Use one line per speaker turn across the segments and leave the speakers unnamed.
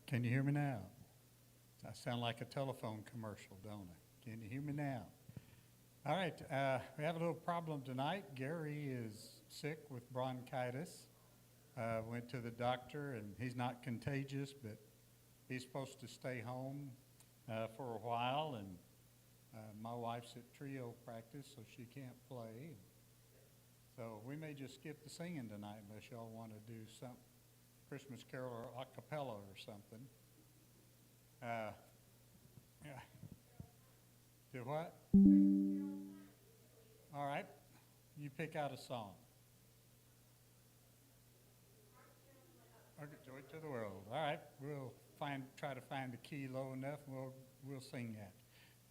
Can you hear me now? I sound like a telephone commercial, don't I? Can you hear me now? All right, we have a little problem tonight. Gary is sick with bronchitis. Went to the doctor, and he's not contagious, but he's supposed to stay home for a while. And my wife's at trio practice, so she can't play. So we may just skip the singing tonight unless y'all want to do some Christmas carol or a cappella or something. Yeah. Do what? All right. You pick out a song. Okay, Joy to the World. All right. We'll try to find the key low enough, and we'll sing that.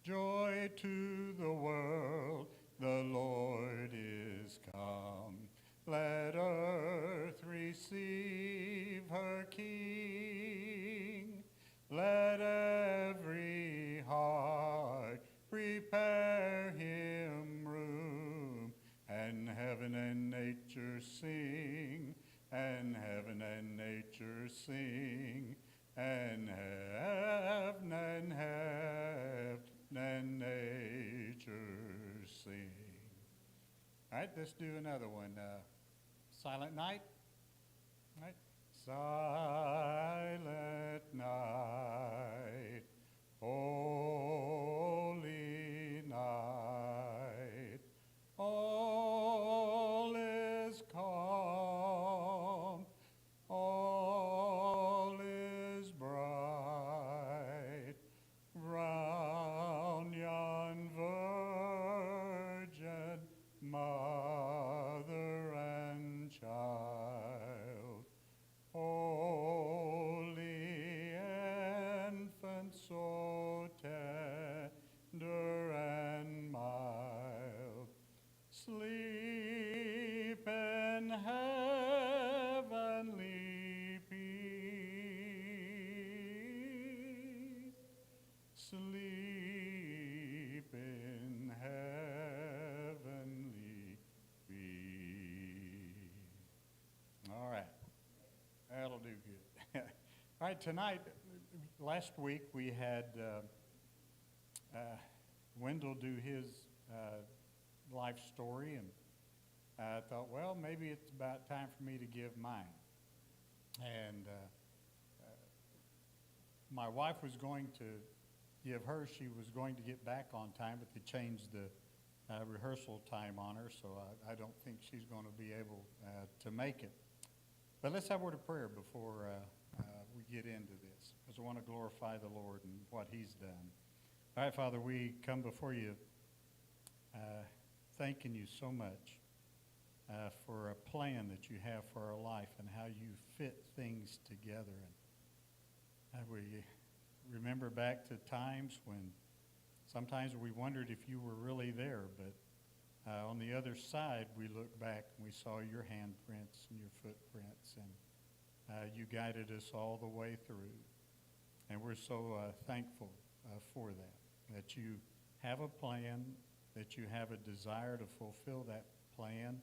Joy to the world, the Lord is come. Let earth receive her King. Let every heart prepare him room, and heaven and nature sing, and heaven and nature sing, and heaven and nature sing. All right, let's do another one. Silent Night. All right. Silent night, holy night, all is calm, all is bright, round yon virgin mother and child. Holy infant, so tender and mild, sleep in heavenly peace. Sleep in heavenly peace. All right. That'll do good. All right, tonight, last week we had Wendell do his life story, and I thought, well, maybe it's about time for me to give mine. And my wife was going to give hers. She was going to get back on time, but they changed the rehearsal time on her, so I don't think she's going to be able to make it. But let's have a word of prayer before we get into this, because I want to glorify the Lord and what he's done. All right, Father, we come before you thanking you so much for a plan that you have for our life and how you fit things together. And we remember back to times when sometimes we wondered if you were really there, but on the other side, we looked back and we saw your handprints and your footprints, and you guided us all the way through. And we're so thankful for that you have a plan, that you have a desire to fulfill that plan,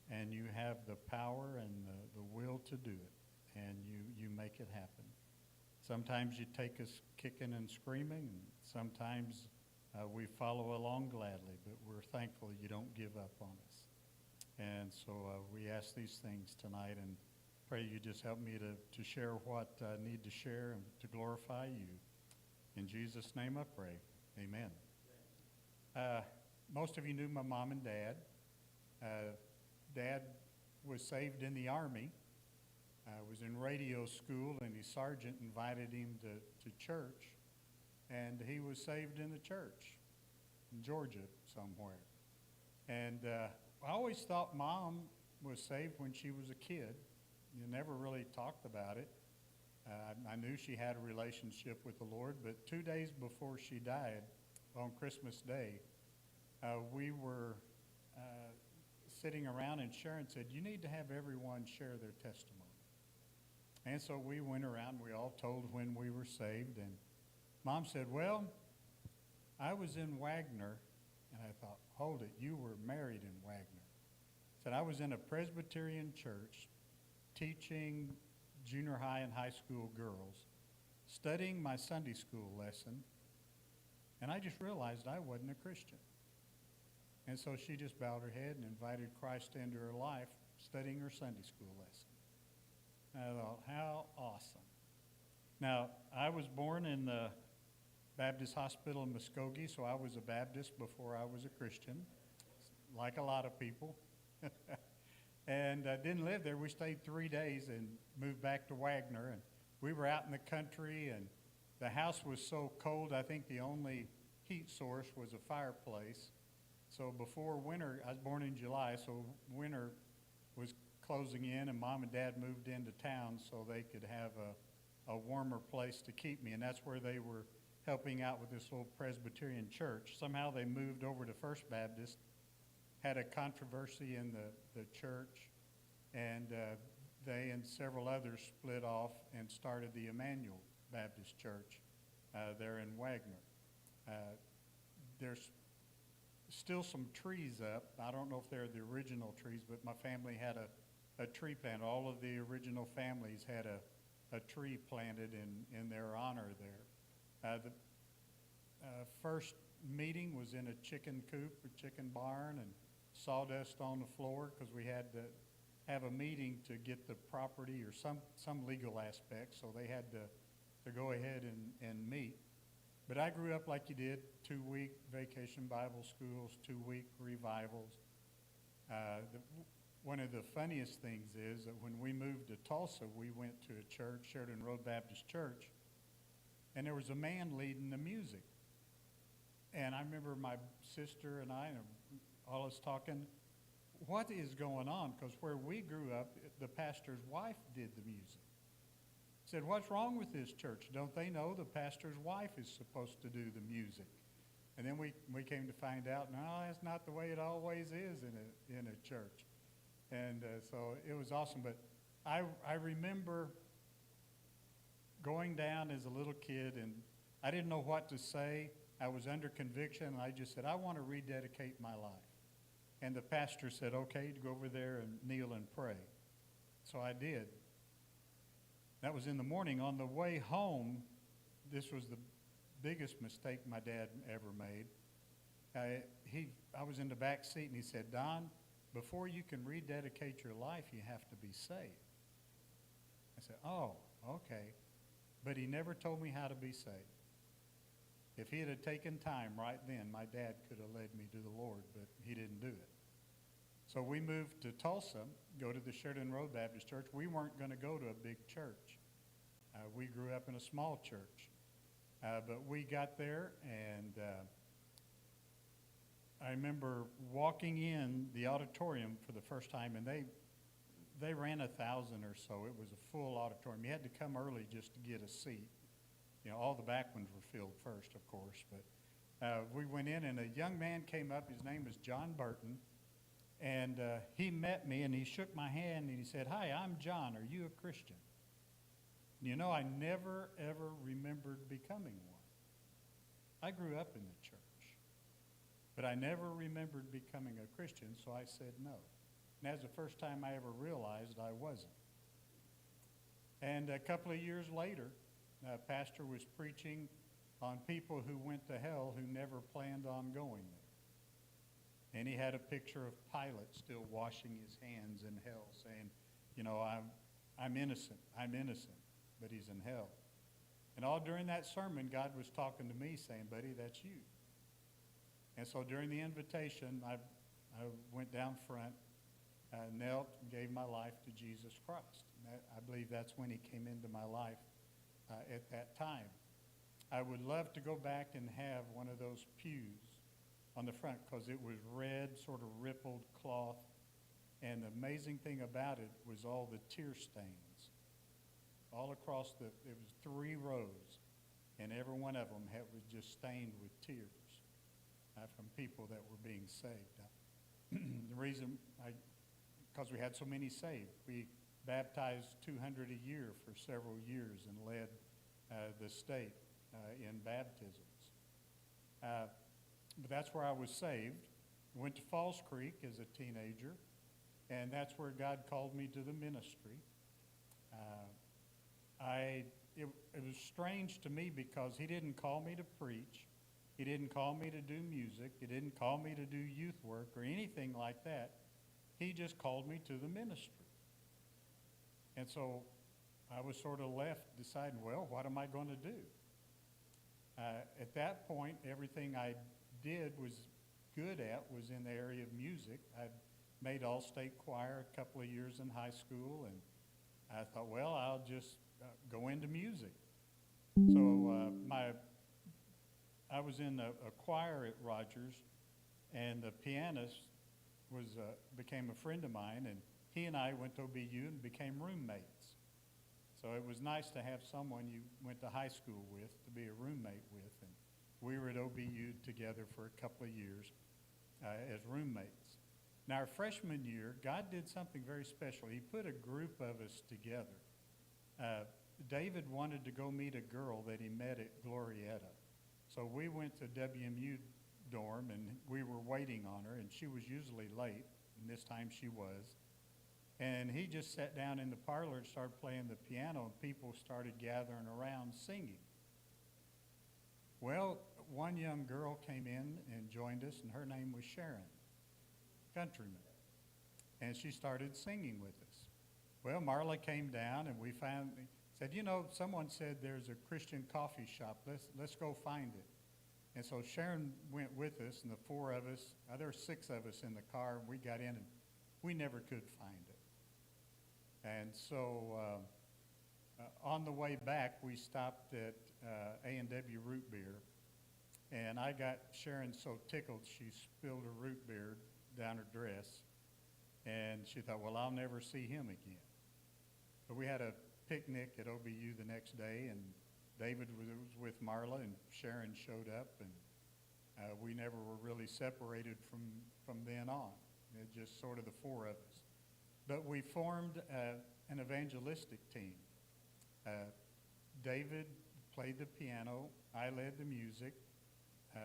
and you have the power and the will to do it, and you make it happen. Sometimes you take us kicking and screaming, and sometimes we follow along gladly, but we're thankful you don't give up on us. And so we ask these things tonight and pray you just help me to share what I need to share and to glorify you. In Jesus' name I pray. Amen. Most of you knew my mom and dad. Dad was saved in the Army, was in radio school, and his sergeant invited him to church. And he was saved in the church in Georgia somewhere. And I always thought Mom was saved when she was a kid. You never really talked about it. I knew she had a relationship with the Lord, but 2 days before she died, on Christmas Day, we were sitting around, and Sharon said, you need to have everyone share their testimony. And so we went around, we all told when we were saved, and Mom said, well, I was in Wagner, and I thought, hold it, you were married in Wagner. Said I was in a Presbyterian church teaching junior high and high school girls, studying my Sunday school lesson, and I just realized I wasn't a Christian. And so she just bowed her head and invited Christ into her life, studying her Sunday school lesson. And I thought, how awesome. Now, I was born in the Baptist Hospital in Muskogee, so I was a Baptist before I was a Christian, like a lot of people. And I didn't live there. We stayed 3 days and moved back to Wagner. And we were out in the country, and the house was so cold, I think the only heat source was a fireplace. So before winter, I was born in July, so winter was closing in, and Mom and Dad moved into town so they could have a warmer place to keep me. And that's where they were helping out with this little Presbyterian church. Somehow they moved over to First Baptist, had a controversy in the church, and they and several others split off and started the Emmanuel Baptist Church there in Wagner. There's still some trees up. I don't know if they're the original trees, but my family had a tree plant. All of the original families had a tree planted in their honor there. The first meeting was in a chicken coop, a chicken barn, and sawdust on the floor because we had to have a meeting to get the property or some legal aspects, so they had to go ahead and meet. But I grew up like you did, 2-week vacation Bible schools, 2-week revivals. One of the funniest things is that when we moved to Tulsa, we went to a church, Sheridan Road Baptist Church, and there was a man leading the music. And I remember my sister and I, and all of us talking, what is going on? Because where we grew up, the pastor's wife did the music. Said, what's wrong with this church? Don't they know the pastor's wife is supposed to do the music? And then we came to find out, no, that's not the way it always is in a church. And so it was awesome. But I remember going down as a little kid, and I didn't know what to say. I was under conviction, and I just said, I want to rededicate my life. And the pastor said, okay, go over there and kneel and pray. So I did. That was in the morning. On the way home, this was the biggest mistake my dad ever made. I was in the back seat, and he said, Don, before you can rededicate your life, you have to be saved. I said, oh, okay. But he never told me how to be saved. If he had taken time right then, my dad could have led me to the Lord, but he didn't do it. So we moved to Tulsa, go to the Sheridan Road Baptist Church. We weren't going to go to a big church. We grew up in a small church. But we got there, and I remember walking in the auditorium for the first time, and they ran 1,000 or so. It was a full auditorium. You had to come early just to get a seat. You know, all the back ones were filled first, of course. But we went in, and a young man came up. His name was John Burton. And he met me, and he shook my hand, and he said, hi, I'm John. Are you a Christian? You know, I never, ever remembered becoming one. I grew up in the church, but I never remembered becoming a Christian, so I said no. And that's the first time I ever realized I wasn't. And a couple of years later, a pastor was preaching on people who went to hell who never planned on going there. And he had a picture of Pilate still washing his hands in hell, saying, you know, I'm innocent, but he's in hell. And all during that sermon, God was talking to me, saying, buddy, that's you. And so during the invitation, I went down front, knelt, and gave my life to Jesus Christ. And I believe that's when he came into my life at that time. I would love to go back and have one of those pews on the front, because it was red, sort of rippled cloth. And the amazing thing about it was all the tear stains. All across it was 3 rows, and every one of them was just stained with tears from people that were being saved. The reason, because we had so many saved, we baptized 200 a year for several years and led the state in baptisms. But that's where I was saved. Went to Falls Creek as a teenager, and that's where God called me to the ministry. I it was strange to me because he didn't call me to preach. He didn't call me to do music. He didn't call me to do youth work or anything like that. He just called me to the ministry. And so I was sort of left deciding, well, what am I going to do? At that point, everything I did was good at was in the area of music. I'd made all-state choir a couple of years in high school, and I thought, well, I'll just go into music. So I was in a choir at Rogers, and the pianist became a friend of mine, and he and I went to OBU and became roommates. So it was nice to have someone you went to high school with to be a roommate with, and we were at OBU together for a couple of years as roommates. Now, our freshman year, God did something very special. He put a group of us together. David wanted to go meet a girl that he met at Glorietta. So we went to WMU dorm, and we were waiting on her, and she was usually late, and this time she was. And he just sat down in the parlor and started playing the piano, and people started gathering around singing. Well, one young girl came in and joined us, and her name was Sharon, countryman. And she started singing with us. Well, Marla came down, and we said, you know, someone said there's a Christian coffee shop. Let's go find it. And so Sharon went with us, and the four of us, there were six of us in the car, and we got in, and we never could find it. And so on the way back, we stopped at A&W Root Beer, and I got Sharon so tickled she spilled her root beer down her dress, and she thought, well, I'll never see him again. But we had a picnic at OBU the next day, and David was with Marla, and Sharon showed up, and we never were really separated from then on. It just sort of the four of us. But we formed an evangelistic team. David played the piano, I led the music,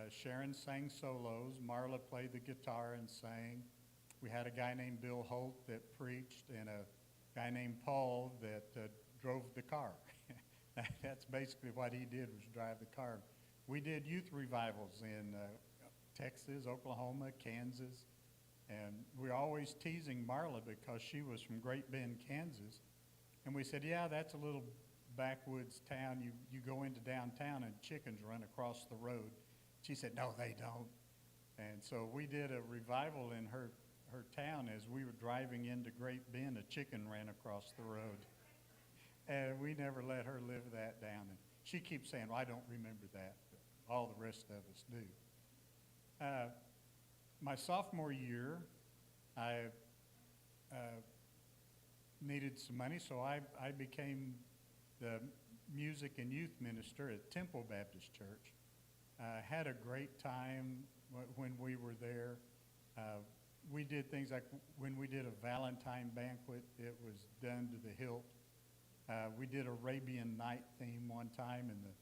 Sharon sang solos, Marla played the guitar and sang. We had a guy named Bill Holt that preached, and a guy named Paul that drove the car. That's basically what he did, was drive the car. We did youth revivals in Texas, Oklahoma, Kansas, and we were always teasing Marla because she was from Great Bend, Kansas. And we said, yeah, that's a little backwoods town. You go into downtown and chickens run across the road. She said, no, they don't. And so we did a revival in her town. As we were driving into Great Bend, a chicken ran across the road. And we never let her live that down. And she keeps saying, well, I don't remember that, but all the rest of us do. My sophomore year, I needed some money, so I became the music and youth minister at Temple Baptist Church. Had a great time when we were there. We did things like when we did a Valentine banquet, it was done to the hilt. We did Arabian Night theme one time, and the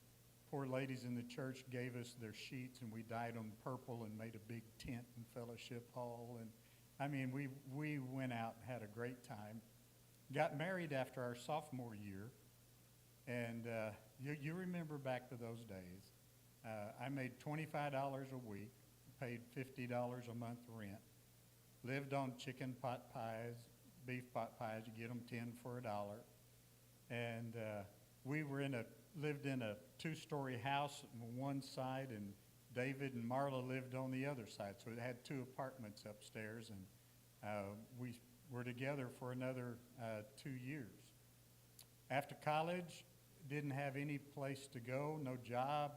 poor ladies in the church gave us their sheets, and we dyed them purple and made a big tent in Fellowship Hall. And I mean, we went out and had a great time. Got married after our sophomore year, and you remember back to those days. I made $25 a week, paid $50 a month rent, lived on chicken pot pies, beef pot pies. You get them 10 for $1. And we lived in a two-story house on one side, and David and Marla lived on the other side. So it had two apartments upstairs, and we were together for another 2 years. After college, didn't have any place to go, no job.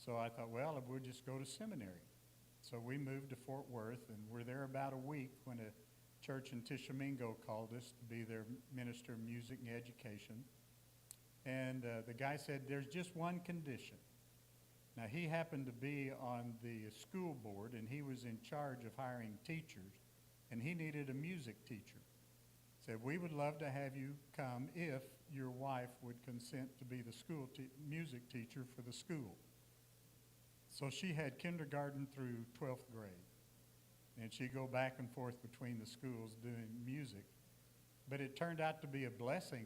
So I thought, well, we'll just go to seminary. So we moved to Fort Worth, and we're there about a week when a church in Tishomingo called us to be their minister of music and education. And the guy said, there's just one condition. Now, he happened to be on the school board, and he was in charge of hiring teachers, and he needed a music teacher. Said, we would love to have you come if your wife would consent to be the school music teacher for the school. So she had kindergarten through 12th grade, and she'd go back and forth between the schools doing music. But it turned out to be a blessing.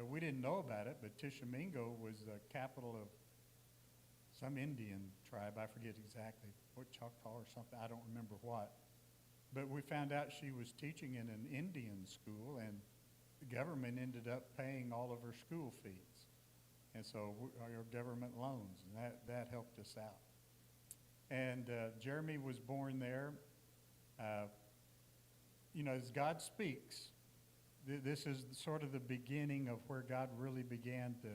We didn't know about it, but Tishomingo was the capital of some Indian tribe. I forget exactly what, Choctaw or something. I don't remember what. But we found out she was teaching in an Indian school, and the government ended up paying all of her school fees. And so our government loans, and that helped us out. And Jeremy was born there. As God speaks, this is sort of the beginning of where God really began to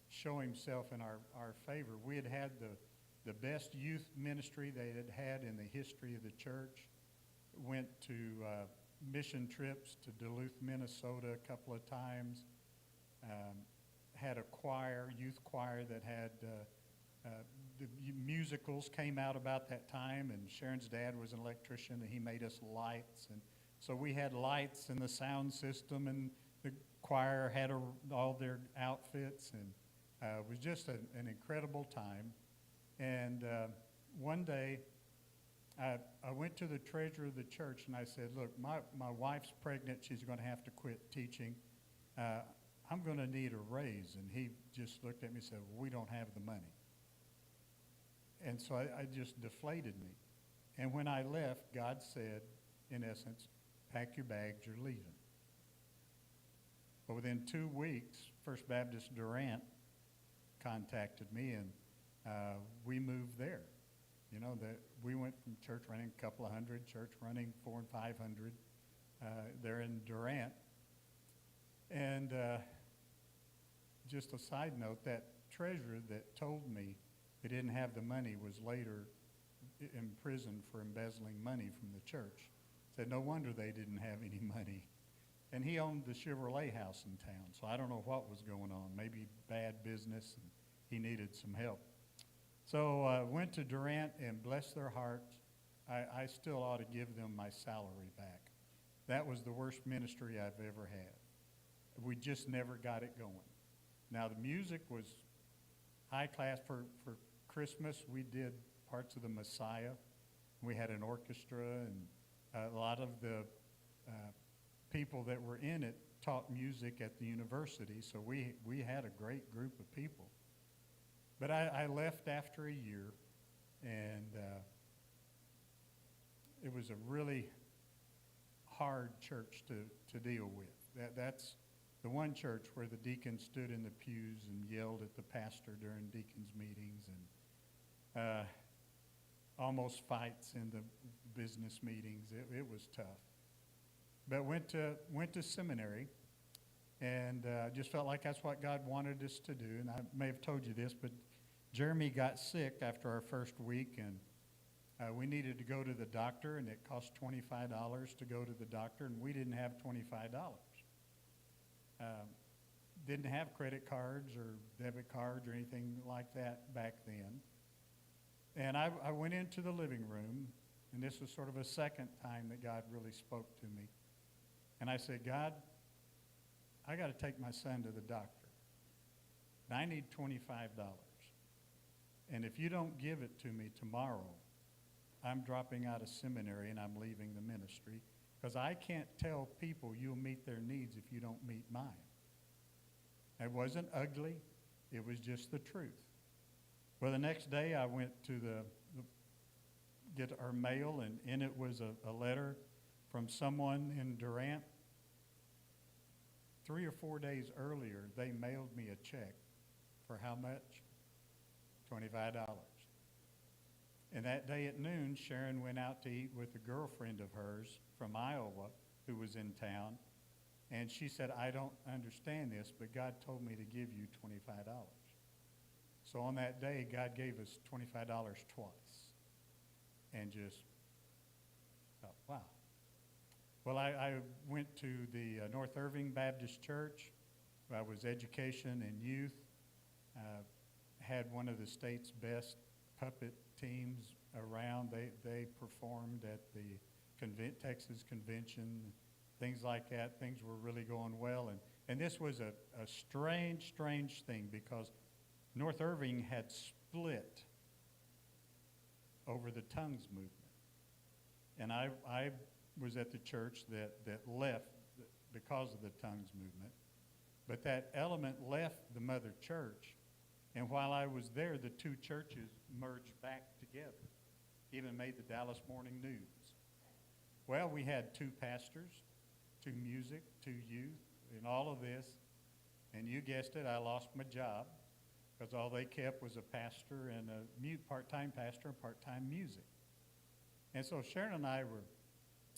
show himself in our favor. We had the best youth ministry they had had in the history of the church. Went to mission trips to Duluth, Minnesota a couple of times. Had a choir, youth choir that had the musicals came out about that time, and Sharon's dad was an electrician, and he made us lights. And so we had lights in the sound system, and the choir had all their outfits, and it was just an incredible time. And one day, I went to the treasurer of the church, and I said, look, my wife's pregnant. She's going to have to quit teaching. I'm going to need a raise. And he just looked at me and said, well, we don't have the money. And so I just deflated me. And when I left, God said, in essence, pack your bags, you're leaving. But within 2 weeks, First Baptist Durant contacted me, and we moved there. We went from church running a couple of hundred, church running 400 and 500 there in Durant. And just a side note, that treasurer that told me they didn't have the money was later imprisoned for embezzling money from the church. Said no wonder they didn't have any money. And he owned the Chevrolet house in town, so I don't know what was going on. Maybe bad business, and he needed some help. So I went to Durant, and bless their hearts, I still ought to give them my salary back. That was the worst ministry I've ever had. We just never got it going. Now, the music was high class. For Christmas, we did parts of the Messiah. We had an orchestra, and a lot of the people that were in it taught music at the university, so we had a great group of people. But I left after a year, and it was a really hard church to deal with. That's the one church where the deacons stood in the pews and yelled at the pastor during deacons' meetings, and almost fights in the business meetings. It was tough. But went to seminary, and just felt like that's what God wanted us to do. And I may have told you this, but Jeremy got sick after our first week, and we needed to go to the doctor, and it cost $25 to go to the doctor, and we didn't have $25. Didn't have credit cards or debit cards or anything like that back then. And I went into the living room, and this was sort of a second time that God really spoke to me. And I said, God, I got to take my son to the doctor. And I need $25. And if you don't give it to me tomorrow, I'm dropping out of seminary and I'm leaving the ministry, because I can't tell people you'll meet their needs if you don't meet mine. It wasn't ugly. It was just the truth. Well, the next day I went to get our mail, and in it was a letter from someone in Durant. 3 or 4 days earlier, they mailed me a check for how much? $25. And that day at noon, Sharon went out to eat with a girlfriend of hers from Iowa who was in town. And she said, I don't understand this, but God told me to give you $25. So on that day, God gave us $25 twice. And just thought, wow. Well, I went to the North Irving Baptist Church. I was education and youth. Had one of the state's best puppet teams around. They performed at the Texas convention, things like that. Things were really going well. And this was a strange thing, because North Irving had split over the tongues movement. And I was at the church that left because of the tongues movement. But that element left the mother church, and while I was there, the two churches merged back together, even made the Dallas Morning News. Well, we had two pastors, two music, two youth, and all of this, and you guessed it, I lost my job because all they kept was a pastor and a part-time pastor and part-time music. And so Sharon and I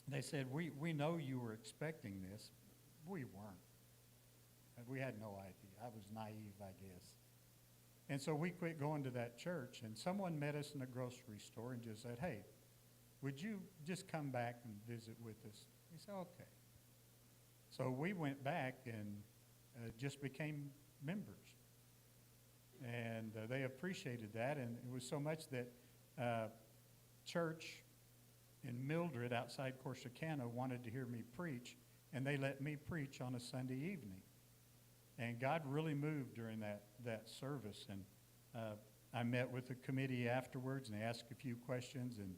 they said, we know you were expecting this. We weren't. We had no idea. I was naive, I guess. And so we quit going to that church, and someone met us in a grocery store and just said, hey, would you just come back and visit with us? We said, okay. So we went back and just became members. And they appreciated that, and it was so much that church in Mildred outside Corsicana wanted to hear me preach, and they let me preach on a Sunday evening. And God really moved during that service. And I met with the committee afterwards, and they asked a few questions. And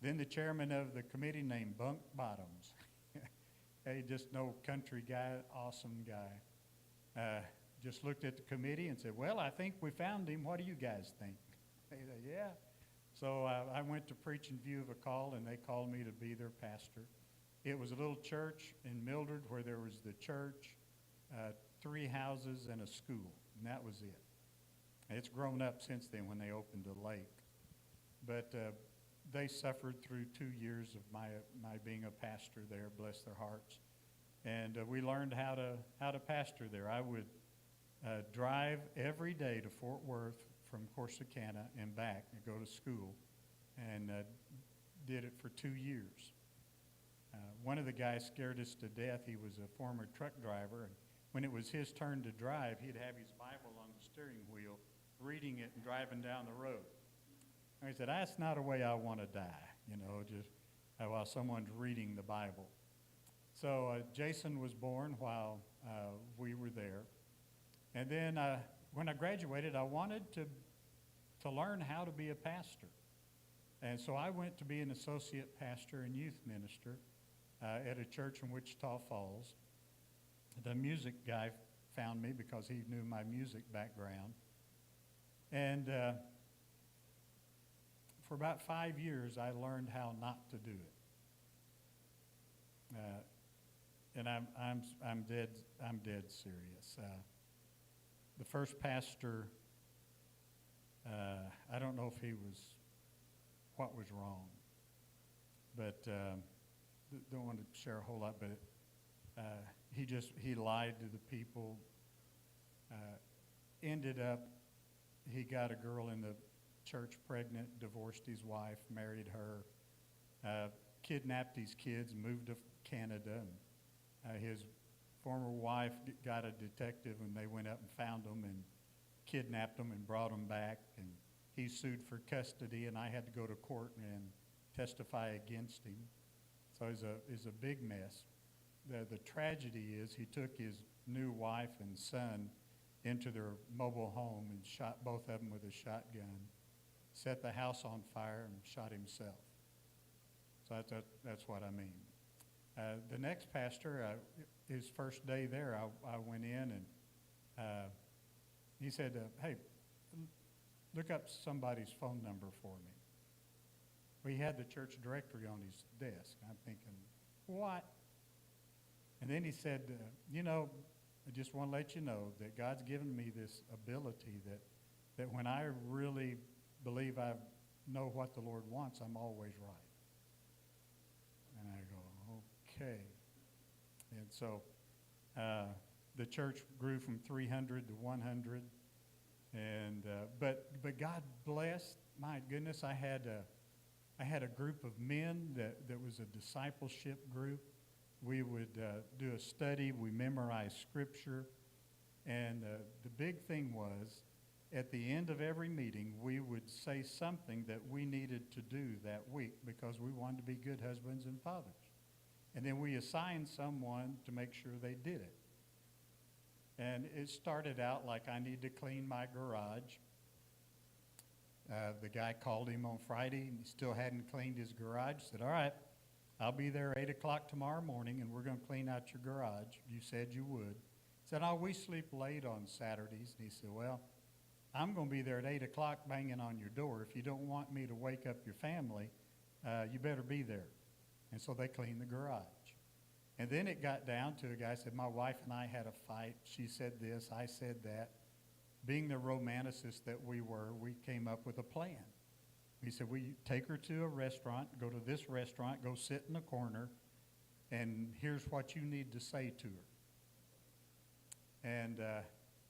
then the chairman of the committee, named Bunk Bottoms, hey, just no country guy, awesome guy, just looked at the committee and said, well, I think we found him. What do you guys think? They said, yeah. So I went to preach in view of a call, and they called me to be their pastor. It was a little church in Mildred where there was the church, 3 houses, and a school, and that was it. It's grown up since then when they opened the lake. But they suffered through 2 years of my being a pastor there, bless their hearts. And we learned how to pastor there. I would drive every day to Fort Worth from Corsicana and back and go to school, and did it for 2 years. One of the guys scared us to death. He was a former truck driver, and when it was his turn to drive, he'd have his Bible on the steering wheel, reading it and driving down the road. And he said, that's not a way I want to die, just while someone's reading the Bible. So Jason was born while we were there. And then when I graduated, I wanted to learn how to be a pastor. And so I went to be an associate pastor and youth minister at a church in Wichita Falls. The music guy found me because he knew my music background. And for about 5 years, I learned how not to do it. And I'm dead serious. The first pastor, I don't know if what was wrong, but don't want to share a whole lot, but he lied to the people, ended up, he got a girl in the church pregnant, divorced his wife, married her, kidnapped his kids, moved to Canada, and his former wife got a detective, and they went up and found them and kidnapped them and brought them back, and he sued for custody, and I had to go to court and testify against him. So it's a big mess. The tragedy is he took his new wife and son into their mobile home and shot both of them with a shotgun, set the house on fire, and shot himself. So that's what I mean. The next pastor, his first day there, I went in, and he said, hey, look up somebody's phone number for me. Well, he had the church directory on his desk. I'm thinking, what? And then he said, I just want to let you know that God's given me this ability that when I really believe I know what the Lord wants, I'm always right. And I go, okay. And so the church grew from 300 to 100. And but God blessed. My goodness, I had a group of men that was a discipleship group. We would do a study. We memorized scripture. And the big thing was, at the end of every meeting, we would say something that we needed to do that week because we wanted to be good husbands and fathers. And then we assigned someone to make sure they did it. And it started out like, I need to clean my garage. The guy called him on Friday, and he still hadn't cleaned his garage. Said, all right, I'll be there 8 o'clock tomorrow morning, and we're going to clean out your garage. You said you would. Said, oh, we sleep late on Saturdays. And he said, well, I'm going to be there at 8 o'clock banging on your door. If you don't want me to wake up your family, you better be there. And so they cleaned the garage. And then it got down to a guy said, my wife and I had a fight. She said this, I said that. Being the romanticists that we were, we came up with a plan. We said, we take her to a restaurant, go to this restaurant, go sit in the corner, and here's what you need to say to her. And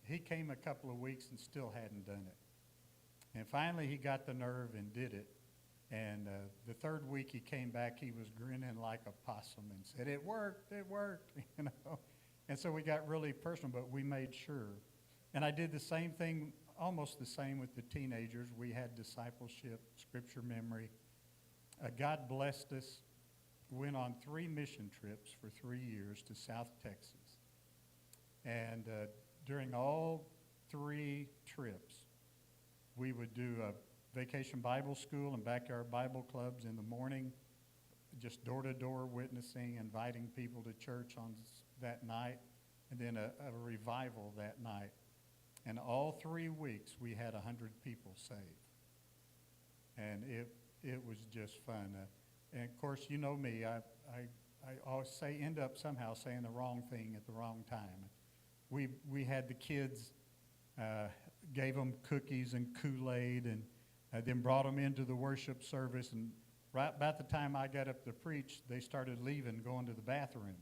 he came a couple of weeks and still hadn't done it. And finally he got the nerve and did it. And the third week he came back, he was grinning like a possum and said, it worked, you know. And so we got really personal, but we made sure. And I did the same thing, almost the same with the teenagers. We had discipleship, scripture memory. God blessed us. Went on 3 mission trips for 3 years to South Texas. And during all 3 trips, we would do a vacation Bible school and backyard Bible clubs in the morning, just door-to-door witnessing, inviting people to church on that night, and then a revival that night. And all 3 weeks, we had 100 people saved. And it was just fun. And of course, you know me, I always end up somehow saying the wrong thing at the wrong time. We had the kids, gave them cookies and Kool-Aid, and then brought them into the worship service. And right about the time I got up to preach, they started leaving, going to the bathroom.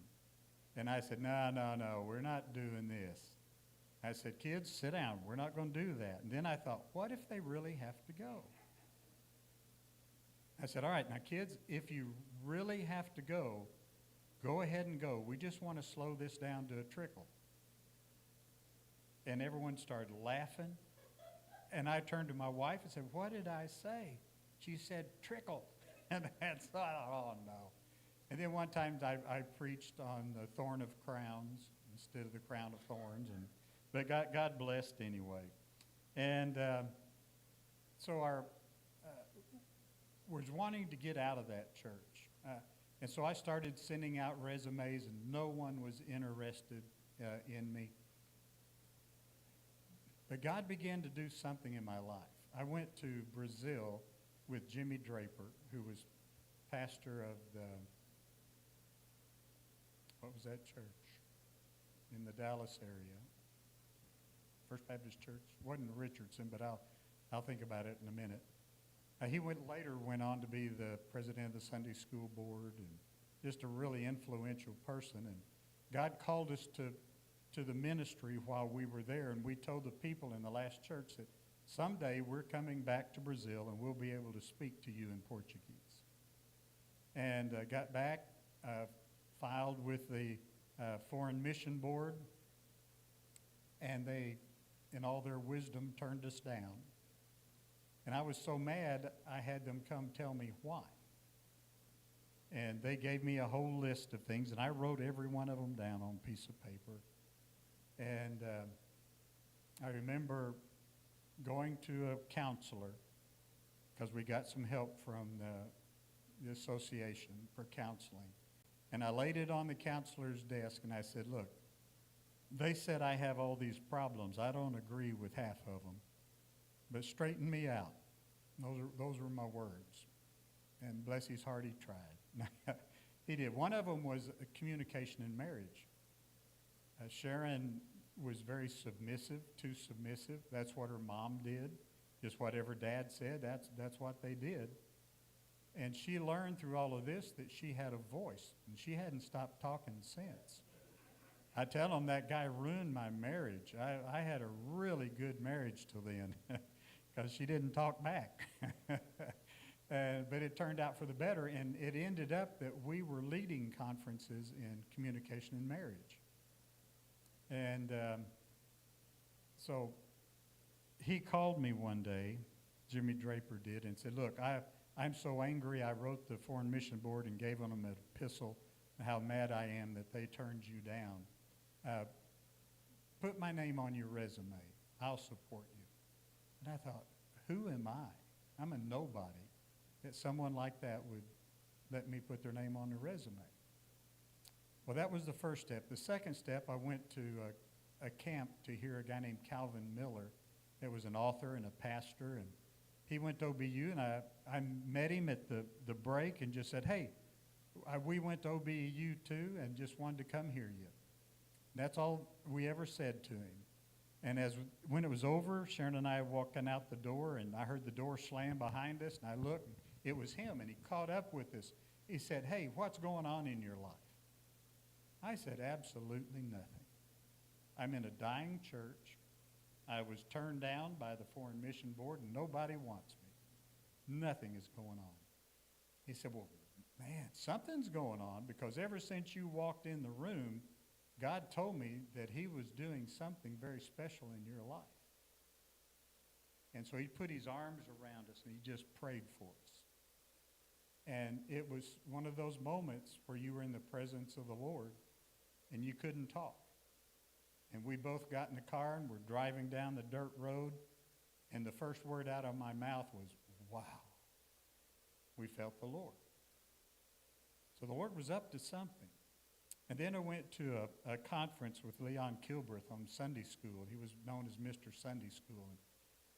And I said, no, we're not doing this. I said, kids, sit down. We're not going to do that. And then I thought, what if they really have to go? I said, all right, now kids, if you really have to go ahead and go. We just want to slow this down to a trickle. And everyone started laughing. And I turned to my wife and said, what did I say? She said, trickle. And I thought, oh, no. And then one time I preached on the thorn of crowns instead of the crown of thorns. But God blessed anyway. And so our was wanting to get out of that church. And so I started sending out resumes, and no one was interested in me. But God began to do something in my life. I went to Brazil with Jimmy Draper, who was pastor of what was that church in the Dallas area? First Baptist Church. Wasn't Richardson, but I'll think about it in a minute. He went on to be the president of the Sunday School Board, and just a really influential person. And God called us to the ministry while we were there, and we told the people in the last church that someday we're coming back to Brazil and we'll be able to speak to you in Portuguese. And got back, filed with the Foreign Mission Board, and they, in all their wisdom, turned us down. And I was so mad, I had them come tell me why. And they gave me a whole list of things, and I wrote every one of them down on a piece of paper. And I remember going to a counselor, because we got some help from the association for counseling. And I laid it on the counselor's desk, and I said, look, they said I have all these problems. I don't agree with half of them. But straighten me out. Those were my words. And bless his heart, he tried. He did. One of them was communication in marriage. Sharon was very submissive, too submissive. That's what her mom did. Just whatever Dad said, that's what they did. And she learned through all of this that she had a voice, and she hadn't stopped talking since. I tell them that guy ruined my marriage. I had a really good marriage till then because she didn't talk back. But it turned out for the better, and it ended up that we were leading conferences in communication in marriage. And so he called me one day, Jimmy Draper did, and said, look, I'm so angry I wrote the Foreign Mission Board and gave them an epistle how mad I am that they turned you down. Put my name on your resume. I'll support you. And I thought, who am I? I'm a nobody that someone like that would let me put their name on the resume. Well, that was the first step. The second step, I went to a camp to hear a guy named Calvin Miller that was an author and a pastor, and he went to OBU, and I met him at the break and just said, hey, we went to OBU too and just wanted to come hear you. That's all we ever said to him. And when it was over, Sharon and I walking out the door, and I heard the door slam behind us, and I looked, and it was him, and he caught up with us. He said, hey, what's going on in your life? I said, absolutely nothing. I'm in a dying church. I was turned down by the Foreign Mission Board, and nobody wants me. Nothing is going on. He said, well, man, something's going on, because ever since you walked in the room, God told me that he was doing something very special in your life. And so he put his arms around us, and he just prayed for us. And it was one of those moments where you were in the presence of the Lord, and you couldn't talk. And we both got in the car, and we're driving down the dirt road, and the first word out of my mouth was, wow. We felt the Lord. So the Lord was up to something. And then I went to a conference with Leon Kilbreth on Sunday school. He was known as Mr. Sunday School. And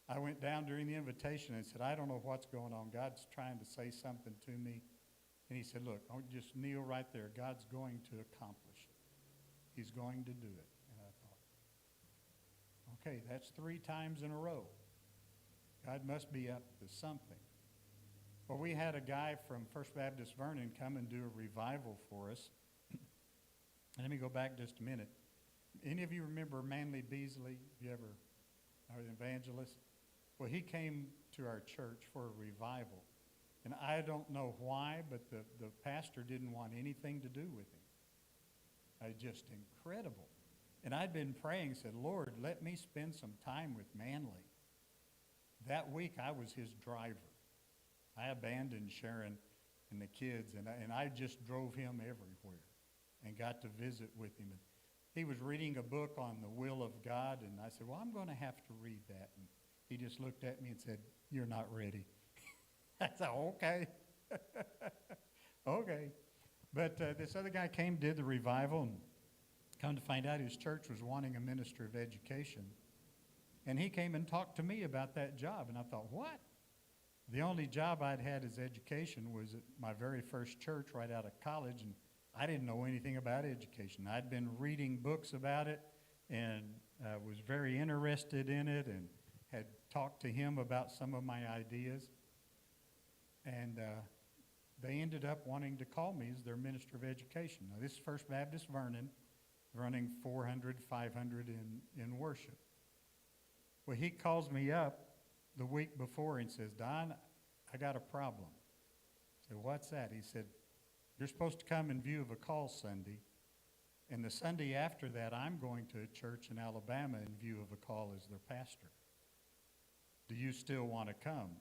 I went down during the invitation and said, I don't know what's going on. God's trying to say something to me. And he said, look, I'll just kneel right there. God's going to accomplish it. He's going to do it. And I thought, okay, that's 3 times in a row. God must be up to something. Well, we had a guy from First Baptist Vernon come and do a revival for us. Let me go back just a minute. Any of you remember Manly Beasley? You ever are an evangelist? Well, he came to our church for a revival. And I don't know why, but the pastor didn't want anything to do with him. Just incredible. And I'd been praying, said, Lord, let me spend some time with Manly. That week, I was his driver. I abandoned Sharon and the kids, and I just drove him everywhere and got to visit with him. And he was reading a book on the will of God, and I said, well, I'm going to have to read that. And he just looked at me and said, you're not ready. I said, okay. Okay. But this other guy came, did the revival, and come to find out his church was wanting a minister of education. And he came and talked to me about that job, and I thought, what? The only job I'd had as education was at my very first church right out of college, and I didn't know anything about education. I'd been reading books about it and was very interested in it and had talked to him about some of my ideas. And they ended up wanting to call me as their minister of education. Now, this is First Baptist Vernon, running 400, 500 in worship. Well, he calls me up the week before and says, Don, I got a problem. I said, what's that? He said, you're supposed to come in view of a call Sunday, and the Sunday after that, I'm going to a church in Alabama in view of a call as their pastor. Do you still want to come?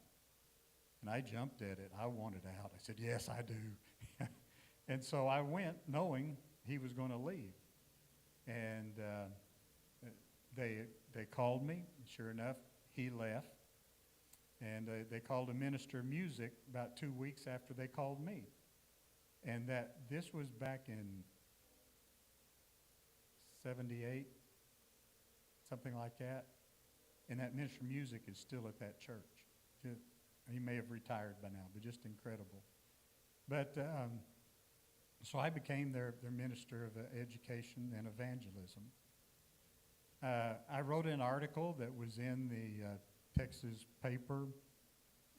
And I jumped at it. I wanted out. I said, yes, I do. And so I went knowing he was going to leave. And they called me. Sure enough, he left. And they called a minister of music about 2 weeks after they called me. And this was back in 78, something like that. And that minister of music is still at that church. He may have retired by now, but just incredible. But so I became their minister of education and evangelism. I wrote an article that was in the Texas paper,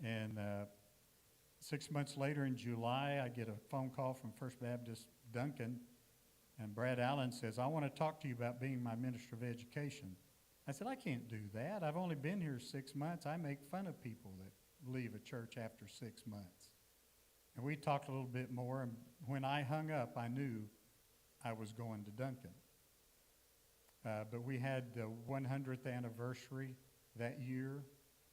and 6 months later in July, I get a phone call from First Baptist Duncan, and Brad Allen says, I want to talk to you about being my minister of education. I said, I can't do that. I've only been here 6 months. I make fun of people that leave a church after 6 months. And we talked a little bit more, and when I hung up, I knew I was going to Duncan. But we had the 100th anniversary that year,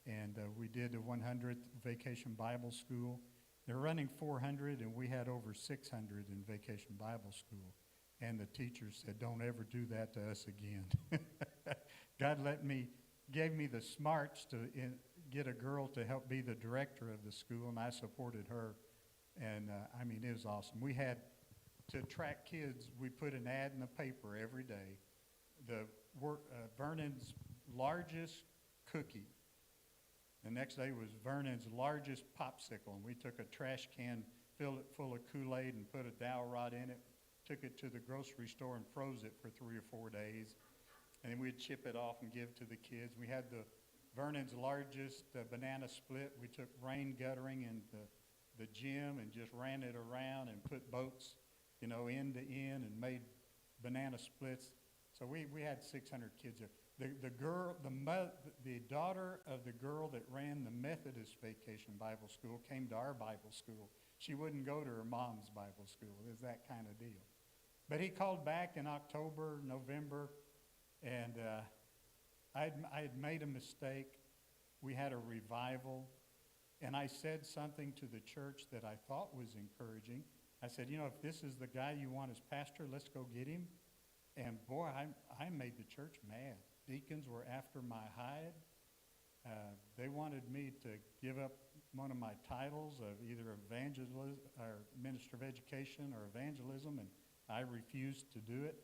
and we did the 100th Vacation Bible School. They're running 400, and we had over 600 in Vacation Bible School. And the teachers said, don't ever do that to us again. God gave me the smarts to get a girl to help be the director of the school, and I supported her. And it was awesome. We had to attract kids. We put an ad in the paper every day. Vernon's largest cookie. The next day was Vernon's largest popsicle, and we took a trash can, filled it full of Kool-Aid, and put a dowel rod in it, took it to the grocery store and froze it for 3 or 4 days. And then we'd chip it off and give to the kids. We had the Vernon's largest banana split. We took rain guttering in the gym and just ran it around and put boats, end to end, and made banana splits. So we had 600 kids there. The daughter of the girl that ran the Methodist Vacation Bible School came to our Bible school. She wouldn't go to her mom's Bible school. It was that kind of deal. But he called back in October, November, and I had made a mistake. We had a revival, and I said something to the church that I thought was encouraging. I said, if this is the guy you want as pastor, let's go get him. And boy, I made the church mad. Deacons were after my hide. They wanted me to give up one of my titles of either evangelist or minister of education or evangelism, and I refused to do it.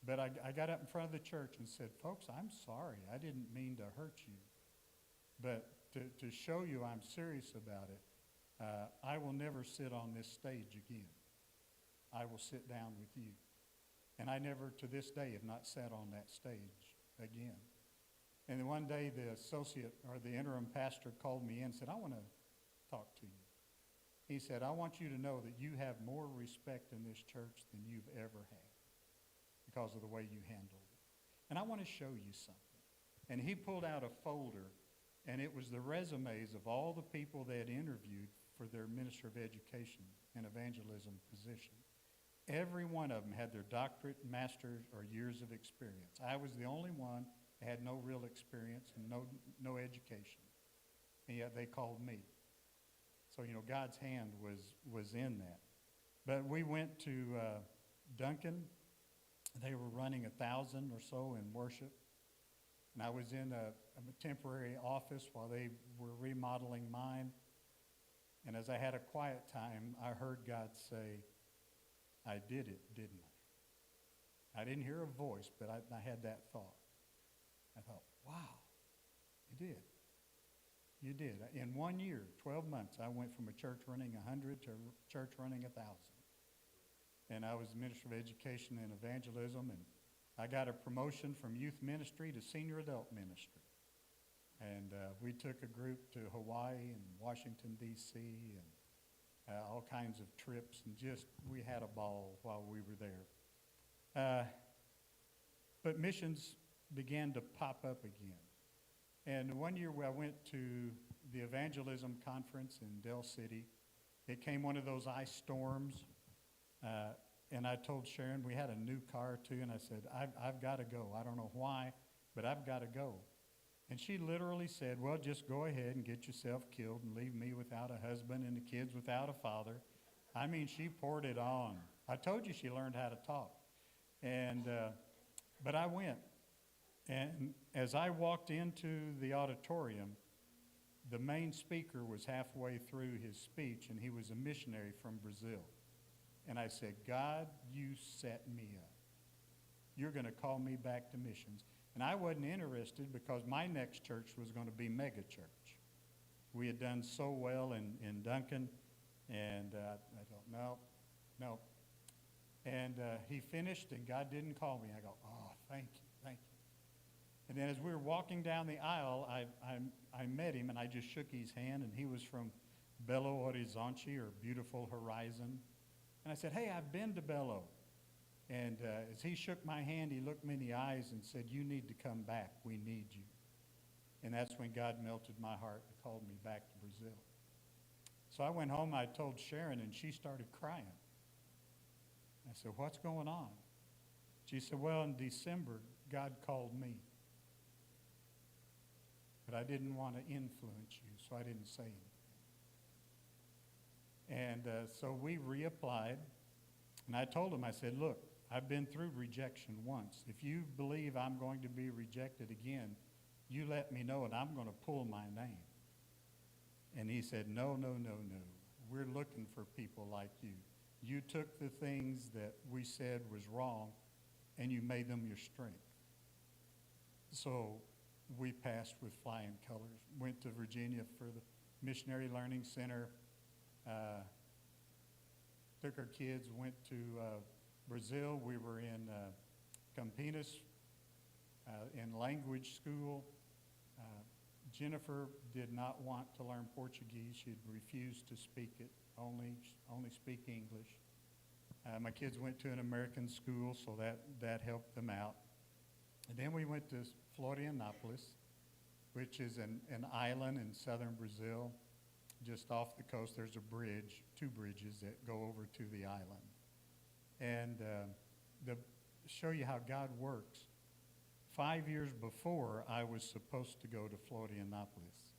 But I got up in front of the church and said, folks, I'm sorry. I didn't mean to hurt you. But to show you I'm serious about it, I will never sit on this stage again. I will sit down with you. And I never, to this day, have not sat on that stage again. And then one day, the associate or the interim pastor called me in and said, I want to talk to you. He said, I want you to know that you have more respect in this church than you've ever had because of the way you handled it. And I want to show you something. And he pulled out a folder, and it was the resumes of all the people they had interviewed for their minister of education and evangelism position. Every one of them had their doctorate, master's, or years of experience. I was the only one that had no real experience and no education. And yet they called me. So, God's hand was in that. But we went to Duncan. They were running 1,000 or so in worship. And I was in a temporary office while they were remodeling mine. And as I had a quiet time, I heard God say, I did it, didn't I? I didn't hear a voice, but I had that thought. I thought, wow, you did. You did. In 1 year, 12 months, I went from a church running 100 to a church running 1,000. And I was the minister of education and evangelism, and I got a promotion from youth ministry to senior adult ministry. And we took a group to Hawaii and Washington, D.C., and all kinds of trips, and just we had a ball while we were there. But missions began to pop up again. And 1 year I went to the evangelism conference in Del City. It came one of those ice storms, and I told Sharon, we had a new car too, and I said, I've got to go. I don't know why, but I've got to go. And she literally said, well, just go ahead and get yourself killed and leave me without a husband and the kids without a father. I mean, she poured it on. I told you she learned how to talk. And but I went. And as I walked into the auditorium, the main speaker was halfway through his speech, and he was a missionary from Brazil. And I said, God, you set me up. You're going to call me back to missions. And I wasn't interested because my next church was going to be mega church. We had done so well in Duncan, and I thought, no. And he finished, and God didn't call me. I go, oh, thank you. And then as we were walking down the aisle, I met him, and I just shook his hand, and he was from Belo Horizonte, or Beautiful Horizon. And I said, hey, I've been to Belo. And as he shook my hand, he looked me in the eyes and said, you need to come back. We need you. And that's when God melted my heart and called me back to Brazil. So I went home, I told Sharon, and she started crying. I said, what's going on? She said, well, in December, God called me. But I didn't want to influence you, so I didn't say anything. And so we reapplied. And I told him, I said, look, I've been through rejection once. If you believe I'm going to be rejected again, you let me know, and I'm going to pull my name. And he said, no. We're looking for people like you. You took the things that we said was wrong, and you made them your strength. So we passed with flying colors. Went to Virginia for the Missionary Learning Center. Took our kids, went to Brazil. We were in Campinas in language school. Jennifer did not want to learn Portuguese. She'd refused to speak it, only speak English. My kids went to an American school, so that helped them out. And then we went to Florianópolis, which is an island in southern Brazil. Just off the coast, there's a bridge, 2 bridges that go over to the island. And to show you how God works, 5 years before, I was supposed to go to Florianópolis.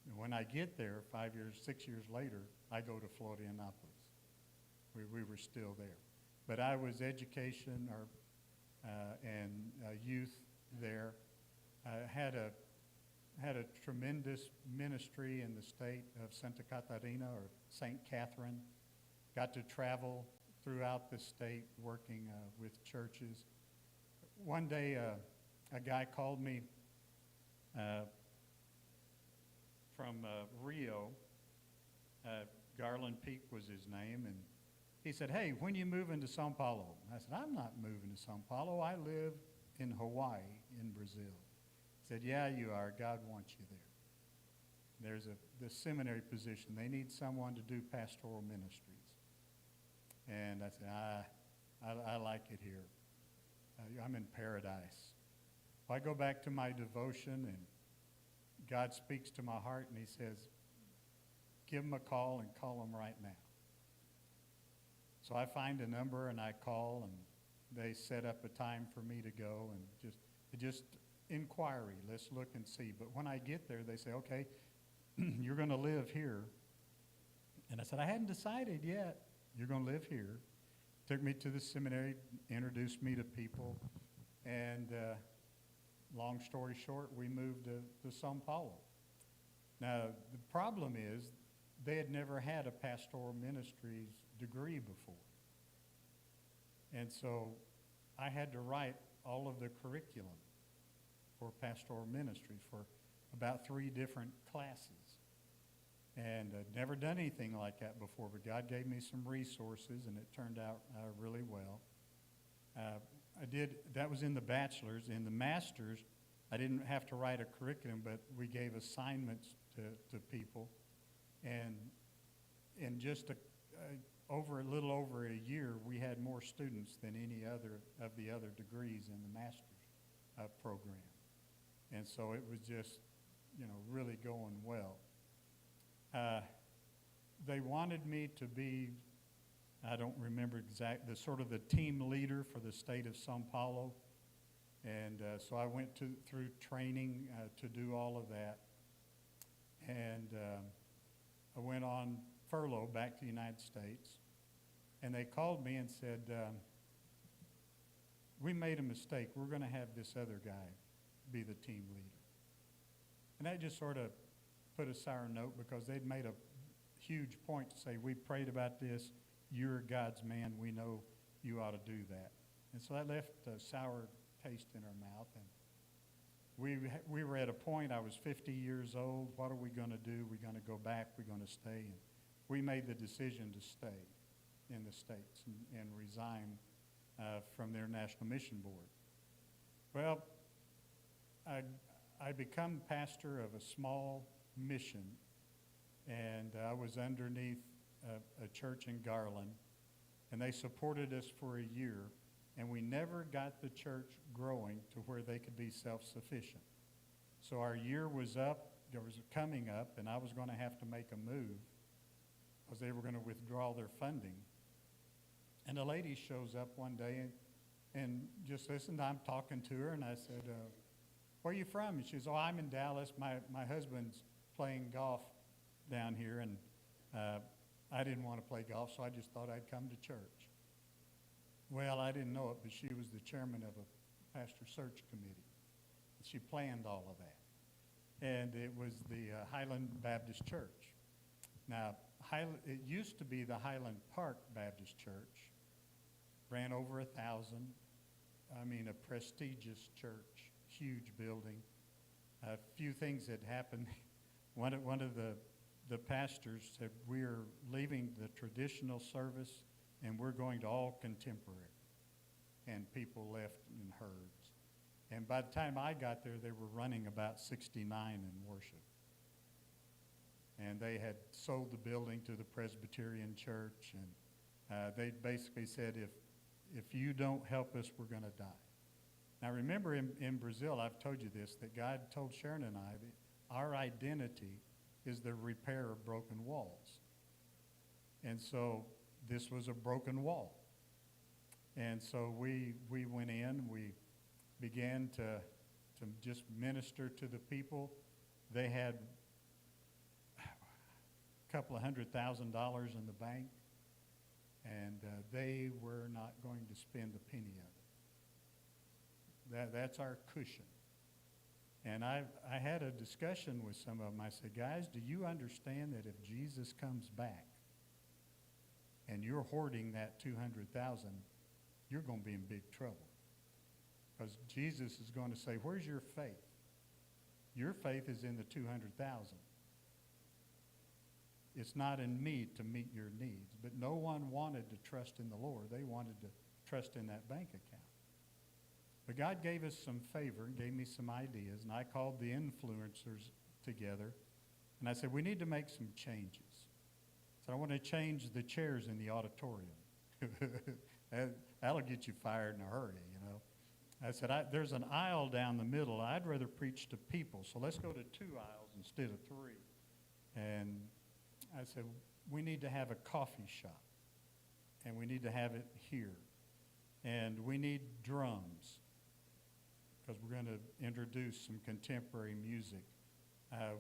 And when I get there, 6 years later, I go to Florianópolis. We were still there. But I was education and youth there. Had a tremendous ministry in the state of Santa Catarina, or St. Catherine. Got to travel throughout the state working with churches. One day, a guy called me from Rio. Garland Peak was his name, and he said, "Hey, when you moving to São Paulo?" I said, "I'm not moving to São Paulo. I live in Hawaii, in Brazil." He said, "Yeah, you are. God wants you there. There's the seminary position. They need someone to do pastoral ministries." And I said, I like it here. I'm in paradise. I go back to my devotion, and God speaks to my heart, and he says, "Give them a call, and call them right now." So I find a number, and I call, and they set up a time for me to go, and just inquiry. Let's look and see. But when I get there, they say, "Okay, you're going to live here." And I said, "I hadn't decided yet." "You're going to live here." Took me to the seminary, introduced me to people, and long story short, we moved to São Paulo. Now, the problem is they had never had a pastoral ministries degree before. And so I had to write all of the curriculum for pastoral ministry for about 3 different classes. And I'd never done anything like that before, but God gave me some resources, and it turned out really well. That was in the bachelor's. In the master's, I didn't have to write a curriculum, but we gave assignments to people. And in just a little over a year, we had more students than any other of the other degrees in the master's program. And so it was just, really going well. They wanted me to be, I don't remember the sort of the team leader for the state of São Paulo. And so I went through training to do all of that. And I went on furlough back to the United States. And they called me and said, "We made a mistake. We're going to have this other guy be the team leader." And that just sort of put a sour note, because they'd made a huge point to say, "We prayed about this. You're God's man. We know you ought to do that." And so that left a sour taste in our mouth. And we were at a point, I was 50 years old. What are we going to do? We're going to go back. We're going to stay. And we made the decision to stay in the States and resign from their National Mission Board. Well, I become pastor of a small mission, and I was underneath a church in Garland, and they supported us for a year, and we never got the church growing to where they could be self-sufficient. So our year was coming up, and I was going to have to make a move, because they were going to withdraw their funding. And a lady shows up one day and just listened. I'm talking to her, and I said, "Where are you from?" And she says, "Oh, I'm in Dallas. My husband's playing golf down here, and I didn't want to play golf, so I just thought I'd come to church." Well, I didn't know it, but she was the chairman of a pastor search committee. She planned all of that. And it was the Highland Baptist Church. Now, it used to be the Highland Park Baptist Church. Ran over 1,000. I mean, a prestigious church, huge building. A few things that happened. One of the pastors said, we're leaving the traditional service and we're going to all contemporary. And people left in herds. And by the time I got there, they were running about 69 in worship. And they had sold the building to the Presbyterian Church, and they basically said, if you don't help us, we're going to die. Now remember, in Brazil, I've told you this, that God told Sharon and I that our identity is the repair of broken walls. And so this was a broken wall. And so we went in, we began to just minister to the people. They had a couple of $100,000 in the bank, and they were not going to spend a penny of it. That's our cushion. And I had a discussion with some of them. I said, guys, do you understand that if Jesus comes back and you're hoarding that 200,000, you're going to be in big trouble? Because Jesus is going to say, where's your faith? Your faith is in the 200,000. It's not in me to meet your needs. But no one wanted to trust in the Lord. They wanted to trust in that bank account. But God gave us some favor and gave me some ideas, and I called the influencers together, and I said, we need to make some changes. So I want to change the chairs in the auditorium. That'll get you fired in a hurry, you know. I said, there's an aisle down the middle. I'd rather preach to people, so let's go to 2 aisles instead of 3. And I said, we need to have a coffee shop, and we need to have it here. And we need drums, because we're going to introduce some contemporary music.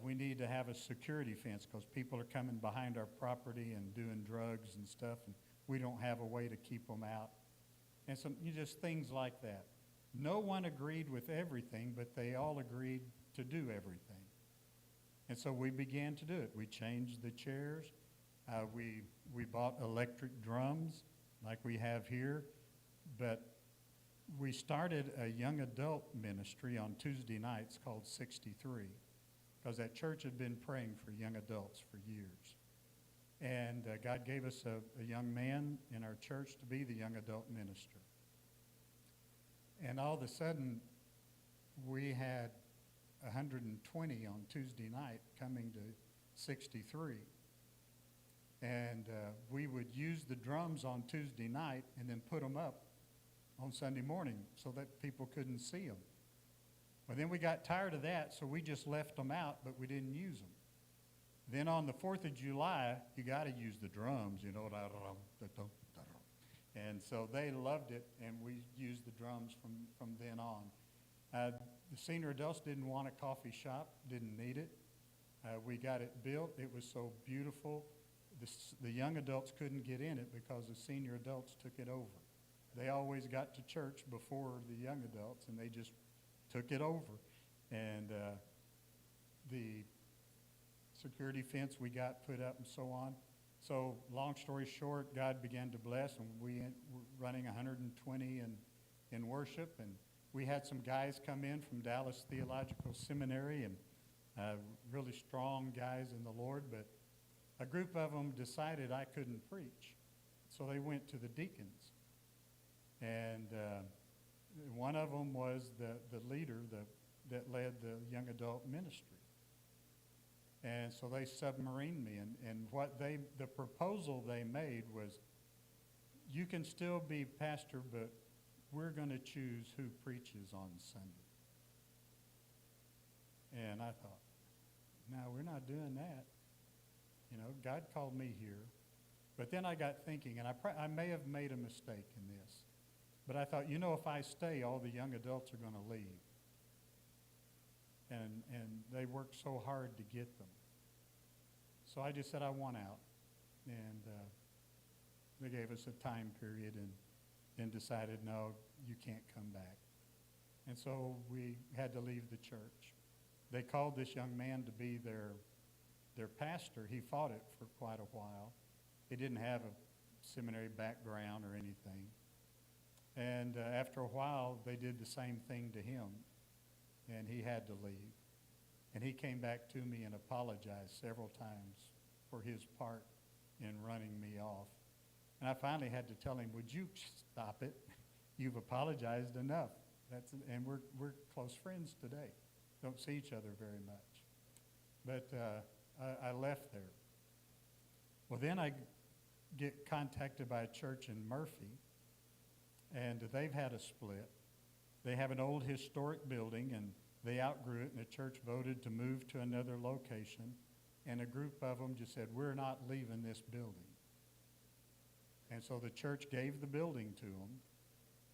We need to have a security fence, because people are coming behind our property and doing drugs and stuff, and we don't have a way to keep them out. And some just things like that. No one agreed with everything, but they all agreed to do everything. And so we began to do it. We changed the chairs. We bought electric drums like we have here. But we started a young adult ministry on Tuesday nights called 63, because that church had been praying for young adults for years. And God gave us a young man in our church to be the young adult minister. And all of a sudden, we had 120 on Tuesday night coming to 63. And we would use the drums on Tuesday night and then put them up on Sunday morning so that people couldn't see them. Well, then we got tired of that, so we just left them out, but we didn't use them. Then on the 4th of July, you got to use the drums, you know. And so they loved it, and we used the drums from then on. The senior adults didn't want a coffee shop, didn't need it. We got it built. It was so beautiful. The young adults couldn't get in it because the senior adults took it over. They always got to church before the young adults, and they just took it over. And the security fence we got put up and so on. So long story short, God began to bless, and we were running 120 in worship. And we had some guys come in from Dallas Theological Seminary, and really strong guys in the Lord. But a group of them decided I couldn't preach, so they went to the deacons. And one of them was the leader that led the young adult ministry. And so they submarined me. And what the proposal they made was, you can still be pastor, but we're going to choose who preaches on Sunday. And I thought, no, we're not doing that. You know, God called me here. But then I got thinking, and I may have made a mistake in this. But I thought, you know, if I stay, all the young adults are going to leave. And they worked so hard to get them. So I just said, I want out. And they gave us a time period and then decided, no, you can't come back. And so we had to leave the church. They called this young man to be their pastor. He fought it for quite a while. He didn't have a seminary background or anything. And after a while, they did the same thing to him. and he had to leave. And he came back to me and apologized several times for his part in running me off. And I finally had to tell him, would you stop it? You've apologized enough. And we're close friends today. Don't see each other very much. But I left there. Well, then I get contacted by a church in Murphy, and they've had a split. They have an old historic building, and they outgrew it, and the church voted to move to another location, and a group of them just said, we're not leaving this building. And so the church gave the building to them,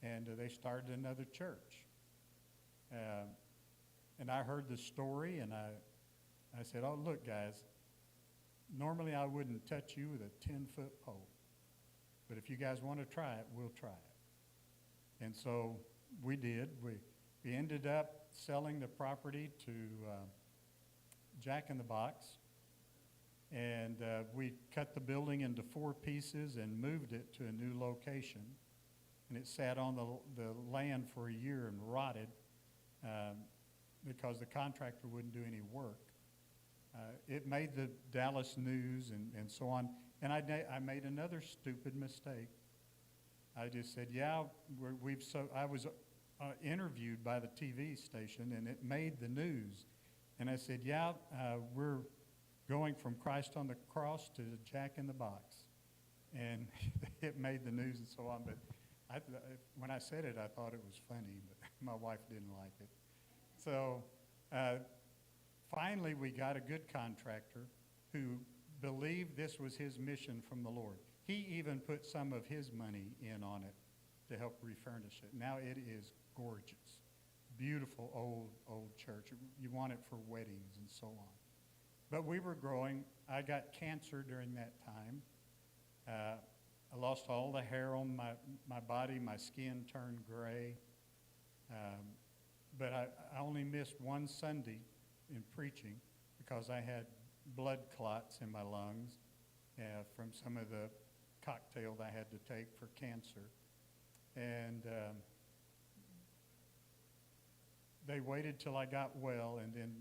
and they started another church. And I heard the story, and I said, oh, look, guys, normally I wouldn't touch you with a 10-foot pole, but if you guys want to try it, we'll try it. And so we did. We ended up selling the property to Jack in the Box, and we cut the building into 4 pieces and moved it to a new location. And it sat on the land for a year and rotted because the contractor wouldn't do any work. It made the Dallas news and so on. And I made another stupid mistake. I just said, yeah, I was interviewed by the TV station, and it made the news. And I said, yeah, we're going from Christ on the cross to Jack in the Box. And it made the news and so on. But when I said it, I thought it was funny, but my wife didn't like it. So finally, we got a good contractor who believed this was his mission from the Lord. He even put some of his money in on it to help refurnish it. Now it is gorgeous. Beautiful old church. You want it for weddings and so on. But we were growing. I got cancer during that time. I lost all the hair on my body. My skin turned gray. But I only missed one Sunday in preaching because I had blood clots in my lungs from some of the cocktail that I had to take for cancer. And they waited till I got well, and then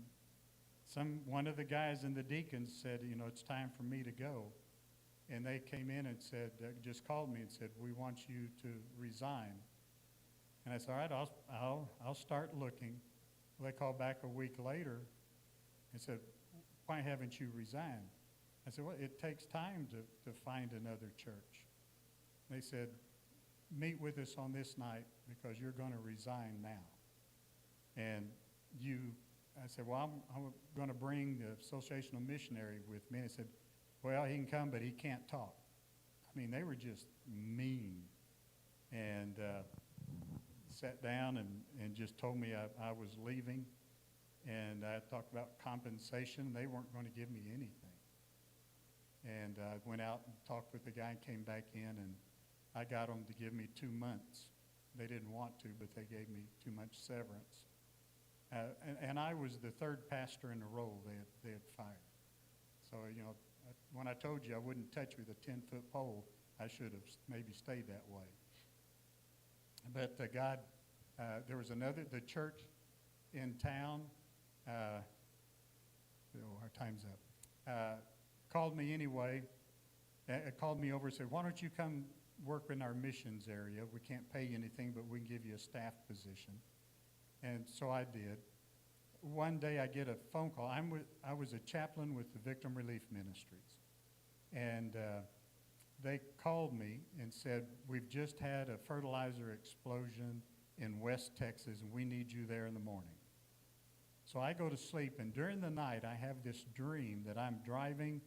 one of the guys in the deacons said, it's time for me to go. And they came in and said, just called me and said, we want you to resign. And I said, all right, I'll start looking. Well, they called back a week later and said, why haven't you resigned? I said, well, it takes time to find another church. They said, meet with us on this night because you're going to resign now. And I said, well, I'm going to bring the associational missionary with me. And they said, well, he can come, but he can't talk. I mean, they were just mean. And sat down and just told me I was leaving. And I talked about compensation. They weren't going to give me anything. And I went out and talked with the guy and came back in, and I got them to give me 2 months. They didn't want to, but they gave me 2 months severance. And I was the 3rd pastor in a row they had fired. So, when I told you I wouldn't touch you with a 10-foot pole, I should have maybe stayed that way. But God, there was the church in town, our time's up, called me anyway, called me over and said, why don't you come work in our missions area? We can't pay you anything, but we can give you a staff position. And so I did. One day I get a phone call. I was a chaplain with the Victim Relief Ministries. And they called me and said, we've just had a fertilizer explosion in West Texas, and we need you there in the morning. So I go to sleep, and during the night I have this dream that I'm driving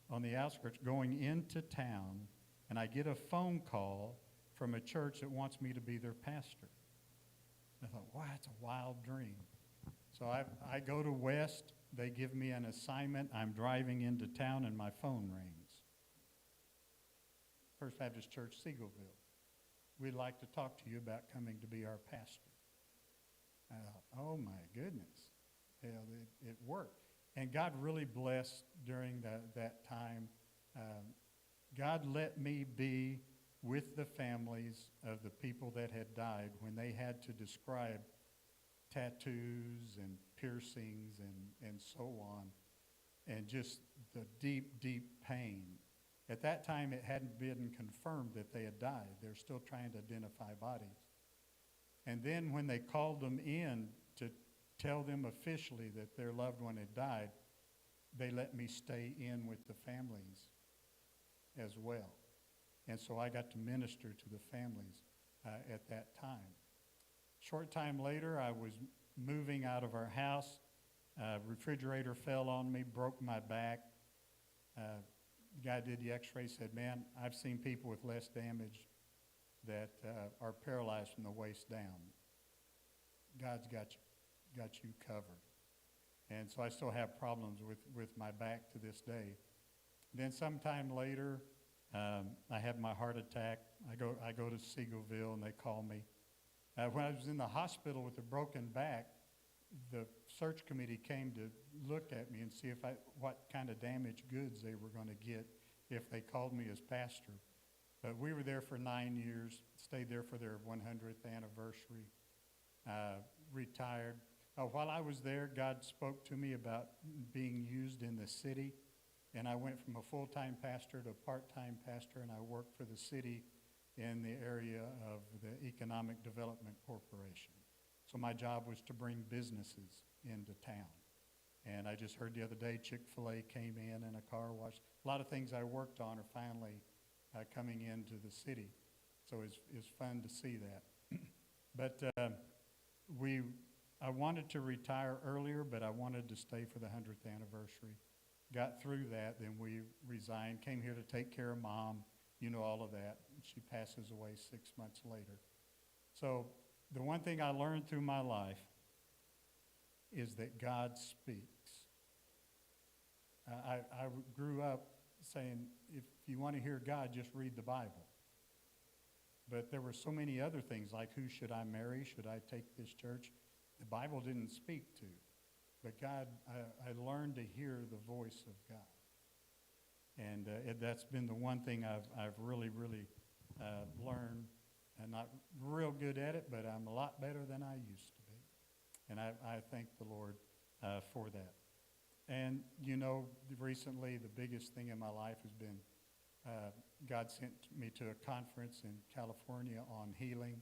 on the outskirts going into town, and I get a phone call from a church that wants me to be their pastor. I thought, wow, that's a wild dream. So I go to West. They give me an assignment. I'm driving into town, and my phone rings. First Baptist Church, Seagoville. We'd like to talk to you about coming to be our pastor. I thought, oh, my goodness. Hell, it worked. And God really blessed during that time. God let me be with the families of the people that had died when they had to describe tattoos and piercings and so on, and just the deep, deep pain. At that time, it hadn't been confirmed that they had died. They're still trying to identify bodies. And then when they called them in to tell them officially that their loved one had died, they let me stay in with the families as well. And so I got to minister to the families at that time. Short time later, I was moving out of our house. Refrigerator fell on me, broke my back. The guy did the x-ray, said, man, I've seen people with less damage that are paralyzed from the waist down. God's got you covered. And so I still have problems with my back to this day. Then sometime later, I had my heart attack. I go to Seagoville, and they call me. When I was in the hospital with a broken back, the search committee came to look at me and see what kind of damaged goods they were going to get if they called me as pastor. But we were there for 9 years, stayed there for their 100th anniversary, retired. While I was there, God spoke to me about being used in the city, and I went from a full-time pastor to a part-time pastor, and I worked for the city in the area of the Economic Development Corporation. So my job was to bring businesses into town. And I just heard the other day Chick-fil-A came in and a car wash. A lot of things I worked on are finally coming into the city. So it's fun to see that. But I wanted to retire earlier, but I wanted to stay for the 100th anniversary. Got through that, then we resigned, came here to take care of Mom, you know, all of that. She passes away 6 months later. So the one thing I learned through my life is that God speaks. I grew up saying, if you want to hear God, just read the Bible. But there were so many other things, like who should I marry? Should I take this church? The Bible didn't speak to. But God, I learned to hear the voice of God. And that's been the one thing I've really, really learned. I'm not real good at it, but I'm a lot better than I used to be. And I thank the Lord for that. And, you know, recently the biggest thing in my life has been God sent me to a conference in California on healing.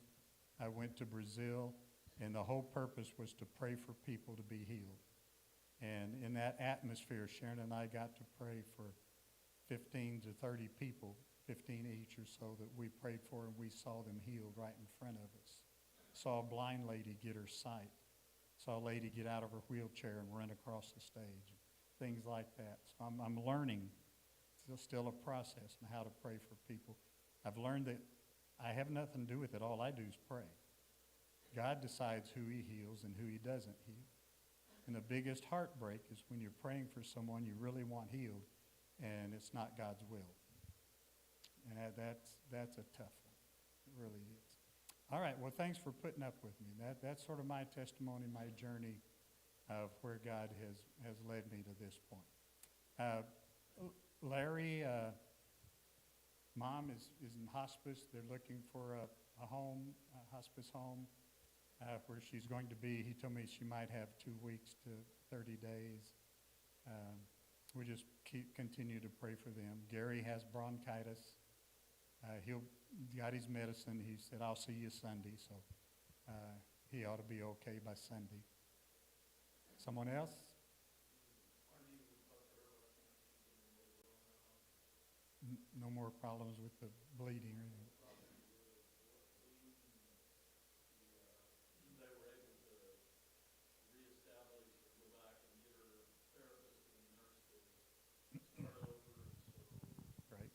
I went to Brazil, and the whole purpose was to pray for people to be healed. And in that atmosphere, Sharon and I got to pray for 15 to 30 people, 15 each or so, that we prayed for, and we saw them healed right in front of us. Saw a blind lady get her sight. Saw a lady get out of her wheelchair and run across the stage. Things like that. So I'm learning, it's still a process, on how to pray for people. I've learned that I have nothing to do with it. All I do is pray. God decides who he heals and who he doesn't heal. And the biggest heartbreak is when you're praying for someone you really want healed, and it's not God's will. And that's a tough one. It really is. All right, well, thanks for putting up with me. That's sort of my testimony, my journey of where God has led me to this point. Larry, Mom is in hospice. They're looking for a home, a hospice home, where she's going to be. He told me she might have 2 weeks to 30 days. We just continue to pray for them. Gary has bronchitis. He got his medicine. He said, I'll see you Sunday, so he ought to be okay by Sunday. Someone else? No more problems with the bleeding or anything. Right.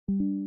you.